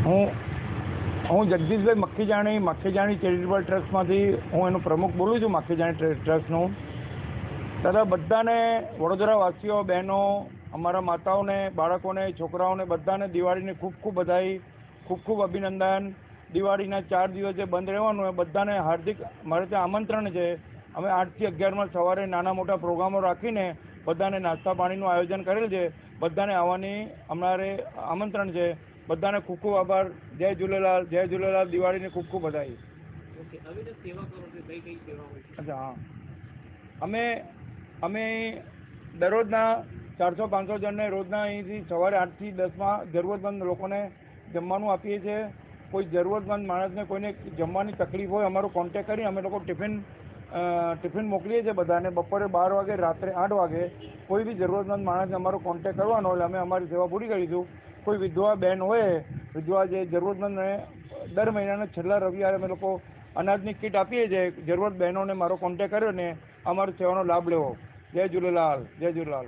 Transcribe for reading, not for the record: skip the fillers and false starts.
હું હું જગદીશભાઈ મક્ખીજાણી ચેરિટેબલ ટ્રસ્ટમાંથી હું એનો પ્રમુખ બોલું છું. મક્ખીજાણી ટ્રસ્ટનું. દાદા, બધાને વડોદરાવાસીઓ, બહેનો, અમારા માતાઓને, બાળકોને, છોકરાઓને બધાને દિવાળીની ખૂબ ખૂબ બધાઈ, ખૂબ ખૂબ અભિનંદન. દિવાળીના 4 દિવસ જે બંધ રહેવાનું એ બધાને હાર્દિક મારે ત્યાં આમંત્રણ છે. અમે 8 થી 11માં સવારે નાના મોટા પ્રોગ્રામો રાખીને બધાને નાસ્તા પાણીનું આયોજન કરેલ છે. બધાને આવવાની અમારે આમંત્રણ છે. બધાને ખૂબ ખૂબ આભાર. જય ઝૂલેલાલ, જય ઝૂલેલાલ. દિવાળીની ખૂબ ખૂબ બધાઈ. અચ્છા, હા. અમે દરરોજના 400-500 જણને રોજના અહીંથી સવારે 8 થી 10માં જરૂરતમંદ લોકોને જમવાનું આપીએ છીએ. કોઈ જરૂરતમંદ માણસને કોઈને જમવાની તકલીફ હોય, અમારો કોન્ટેક કરી અમે લોકો ટિફિન મોકલીએ છીએ બધાને. બપોરે 12 વાગે, રાત્રે 8 વાગે કોઈ બી જરૂરતમંદ માણસને અમારો કોન્ટેક કરવાનો એટલે અમે અમારી સેવા પૂરી કરીશું. કોઈ વિધવા બહેન હોય, વિધવા જે જરૂરતમંદ, દર મહિનાના છેલ્લા રવિવારે અમે લોકો અનાજની કીટ આપીએ છીએ. જરૂરત બહેનોને મારો કોન્ટેક કર્યો ને અમારી સેવાનો લાભ લેવો. જય ઝૂલેલાલ, જય ઝૂલેલાલ.